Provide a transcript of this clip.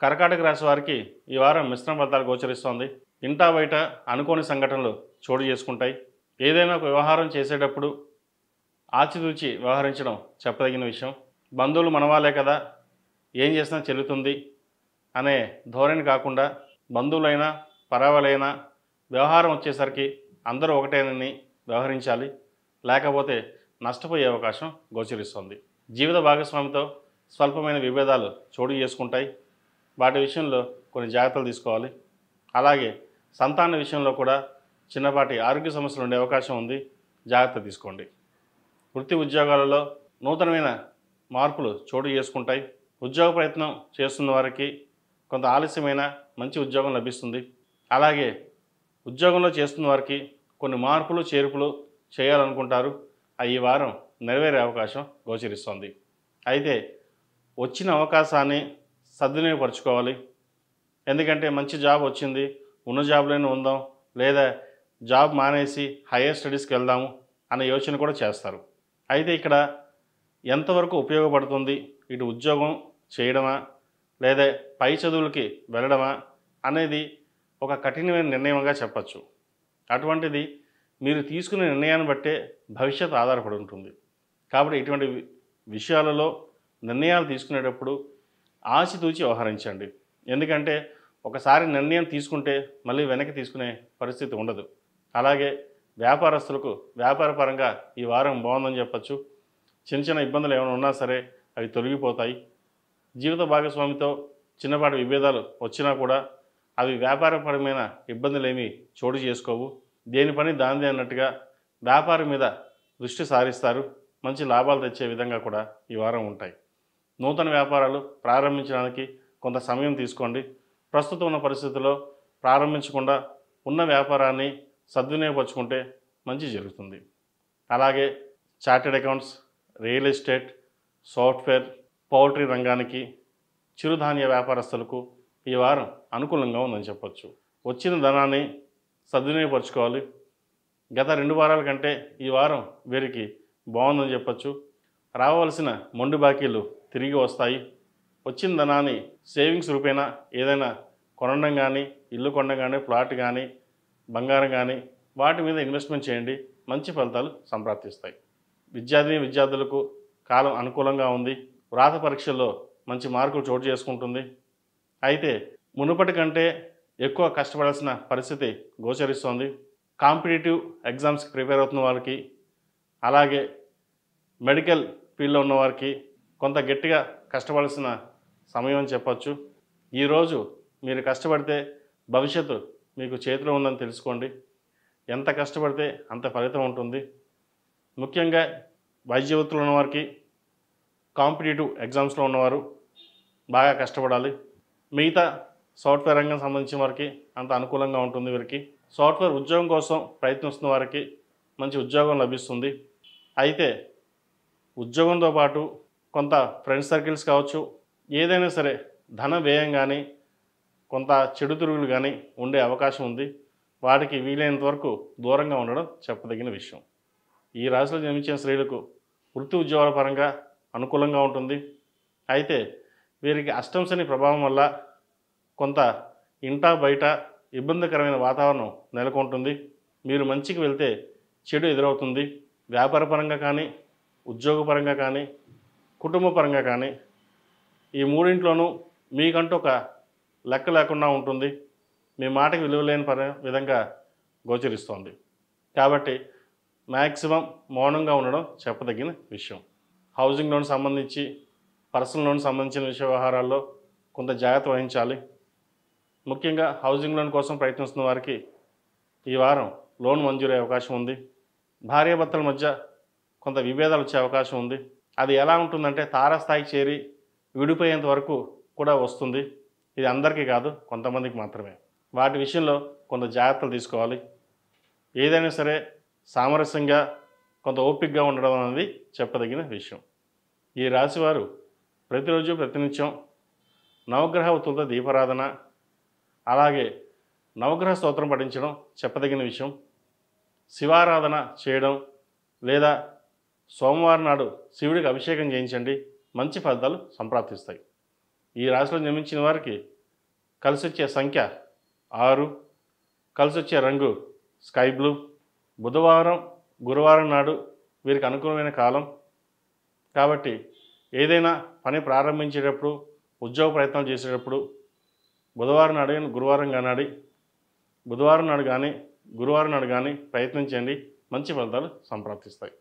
కర్కాటక రాశి వారికి ఈ వారం మిశ్రమ ఫలితాలు గోచరిస్తోంది. ఇంటా బయట అనుకోని సంఘటనలు చోటు చేసుకుంటాయి. ఏదైనా ఒక వ్యవహారం చేసేటప్పుడు ఆచితూచి వ్యవహరించడం చెప్పదగిన విషయం. బంధువులు మనవాళ్ళే కదా, ఏం చేసినా చెల్లుతుంది అనే ధోరణి కాకుండా బంధువులైనా పరావాలైనా వ్యవహారం వచ్చేసరికి అందరూ ఒకటేనని వ్యవహరించాలి, లేకపోతే నష్టపోయే అవకాశం గోచరిస్తుంది. జీవిత భాగస్వామితో స్వల్పమైన విభేదాలు చోటు చేసుకుంటాయి. వాటి విషయంలో కొన్ని జాగ్రత్తలు తీసుకోవాలి. అలాగే సంతాన విషయంలో కూడా చిన్నపాటి ఆరోగ్య సమస్యలు ఉండే అవకాశం ఉంది, జాగ్రత్త తీసుకోండి. వృత్తి ఉద్యోగాలలో నూతనమైన మార్పులు చోటు చేసుకుంటాయి. ఉద్యోగ ప్రయత్నం చేస్తున్న వారికి కొంత ఆలస్యమైన మంచి ఉద్యోగం లభిస్తుంది. అలాగే ఉద్యోగంలో చేస్తున్న వారికి కొన్ని మార్పులు చేర్పులు చేయాలనుకుంటారు, ఈ వారం నెరవేరే అవకాశం గోచరిస్తోంది. అయితే వచ్చిన అవకాశాన్ని సద్వినియోగపరచుకోవాలి. ఎందుకంటే మంచి జాబ్ వచ్చింది, ఉన్న జాబ్లోనే ఉందాం, లేదా జాబ్ మానేసి హైయర్ స్టడీస్కి వెళ్దాము అనే యోచన కూడా చేస్తారు. అయితే ఇక్కడ ఎంతవరకు ఉపయోగపడుతుంది, ఇటు ఉద్యోగం చేయడమా లేదా పై చదువులకి వెళ్ళడమా అనేది ఒక కఠినమైన నిర్ణయంగా చెప్పచ్చు. అటువంటిది మీరు తీసుకునే నిర్ణయాన్ని బట్టే భవిష్యత్తు ఆధారపడి ఉంటుంది. కాబట్టి ఇటువంటి విషయాలలో నిర్ణయాలు తీసుకునేటప్పుడు ఆచితూచి వ్యవహరించండి. ఎందుకంటే ఒకసారి నిర్ణయం తీసుకుంటే మళ్ళీ వెనక్కి తీసుకునే పరిస్థితి ఉండదు. అలాగే వ్యాపారస్తులకు వ్యాపారపరంగా ఈ వారం బాగుందని చెప్పచ్చు. చిన్న చిన్న ఇబ్బందులు ఏమైనా ఉన్నా సరే అవి తొలగిపోతాయి. జీవిత భాగస్వామితో చిన్నపాటి విభేదాలు వచ్చినా కూడా అవి వ్యాపారపరమైన ఇబ్బందులు ఏమీ చోటు చేసుకోవు. దేని పని దానిదే అన్నట్టుగా వ్యాపారం మీద దృష్టి సారిస్తారు. మంచి లాభాలు తెచ్చే విధంగా కూడా ఈ వారం ఉంటాయి. నూతన వ్యాపారాలు ప్రారంభించడానికి కొంత సమయం తీసుకోండి. ప్రస్తుతం ఉన్న పరిస్థితుల్లో ప్రారంభించకుండా ఉన్న వ్యాపారాన్ని సద్వినియోగపరుచుకుంటే మంచి జరుగుతుంది. అలాగే chartered accounts, real estate, software, poultry రంగానికి, చిరుధాన్య వ్యాపారస్తులకు ఈ వారం అనుకూలంగా ఉందని చెప్పొచ్చు. వచ్చిన ధనాన్ని సద్వినియోగపరచుకోవాలి. గత 2 వారాల కంటే ఈ వారం వీరికి బాగుందని చెప్పొచ్చు. రావాల్సిన మొండి బాకీలు తిరిగి వస్తాయి. వచ్చిన ధనాన్ని సేవింగ్స్ రూపేణా ఏదైనా కొనడం కానీ, ఇల్లు కొనడం కానీ, ప్లాట్ కానీ, బంగారం కానీ వాటి మీద ఇన్వెస్ట్మెంట్ చేయండి. మంచి ఫలితాలు సంప్రాప్తిస్తాయి. విద్యార్థులకు కాలం అనుకూలంగా ఉంది. వ్రాత పరీక్షల్లో మంచి మార్కులు చోటు చేసుకుంటుంది. అయితే మునుపటి కంటే ఎక్కువ కష్టపడాల్సిన పరిస్థితి గోచరిస్తోంది. కాంపిటేటివ్ ఎగ్జామ్స్కి ప్రిపేర్ అవుతున్న వారికి, అలాగే మెడికల్ ఫీల్డ్లో ఉన్నవారికి కొంత గట్టిగా కష్టపడాల్సిన సమయం అని చెప్పచ్చు. ఈరోజు మీరు కష్టపడితే భవిష్యత్తు మీకు చేతిలో ఉందని తెలుసుకోండి. ఎంత కష్టపడితే అంత ఫలితం ఉంటుంది. ముఖ్యంగా వైద్య వృత్తిలో ఉన్నవారికి, కాంపిటేటివ్ ఎగ్జామ్స్లో ఉన్నవారు బాగా కష్టపడాలి. మిగతా సాఫ్ట్వేర్ రంగం సంబంధించిన వారికి అంత అనుకూలంగా ఉంటుంది. వీరికి సాఫ్ట్వేర్ ఉద్యోగం కోసం ప్రయత్నిస్తున్న వారికి మంచి ఉద్యోగం లభిస్తుంది. అయితే ఉద్యోగంతో పాటు కొంత ఫ్రెండ్స్ సర్కిల్స్ కావచ్చు, ఏదైనా సరే ధన వ్యయం కానీ, కొంత చెడు తిరుగులు కానీ ఉండే అవకాశం ఉంది. వాటికి వీలైనంత వరకు దూరంగా ఉండడం చెప్పదగిన విషయం. ఈ రాశిలో జన్మించిన స్త్రీలకు వృత్తి ఉద్యోగాల పరంగా అనుకూలంగా ఉంటుంది. అయితే వీరికి అష్టమ శని ప్రభావం వల్ల కొంత ఇంటా బయట ఇబ్బందికరమైన వాతావరణం నెలకొంటుంది. మీరు మంచికి వెళ్తే చెడు ఎదురవుతుంది. వ్యాపారపరంగా కానీ, ఉద్యోగపరంగా కానీ, కుటుంబ పరంగా కానీ ఈ మూడింట్లోనూ మీకంటూ ఒక లెక్క లేకుండా ఉంటుంది. మీ మాటకి విలువ లేని విధంగా గోచరిస్తోంది. కాబట్టి మ్యాక్సిమం మౌనంగా ఉండడం చెప్పదగిన విషయం. హౌసింగ్ లోన్ సంబంధించి, పర్సనల్ లోన్ సంబంధించిన వ్యవహారాల్లో కొంత జాగ్రత్త వహించాలి. ముఖ్యంగా హౌసింగ్ లోన్ కోసం ప్రయత్నిస్తున్న వారికి ఈ వారం లోన్ మంజూరయ్యే అవకాశం ఉంది. భార్యాభర్తల మధ్య కొంత విభేదాలు వచ్చే అవకాశం ఉంది. అది ఎలా ఉంటుందంటే తారాస్థాయికి చేరి విడిపోయేంత వరకు కూడా వస్తుంది. ఇది అందరికీ కాదు, కొంతమందికి మాత్రమే. వాటి విషయంలో కొంత జాగ్రత్తలు తీసుకోవాలి. ఏదైనా సరే సామరస్యంగా కొంత ఓపికగా ఉండడం అనేది చెప్పదగిన విషయం. ఈ రాశివారు ప్రతిరోజు ప్రతినిత్యం నవగ్రహ ఉత్తులతో దీపారాధన, అలాగే నవగ్రహ స్తోత్రం పఠించడం చెప్పదగిన విషయం. శివారాధన చేయడం లేదా సోమవారం నాడు శివుడికి అభిషేకం చేయించండి. మంచి ఫలితాలు సంప్రాప్తిస్తాయి. ఈ రాశిలో జన్మించిన వారికి కలిసి వచ్చే సంఖ్య 6, కలిసి వచ్చే రంగు స్కై బ్లూ. బుధవారం, గురువారం నాడు వీరికి అనుకూలమైన కాలం కాబట్టి ఏదైనా పని ప్రారంభించేటప్పుడు, ఉద్యోగ ప్రయత్నం చేసేటప్పుడు బుధవారం నాడు కానీ బుధవారం నాడు కానీ గురువారం నాడు కానీ ప్రయత్నించండి. మంచి ఫలితాలు సంప్రాప్తిస్తాయి.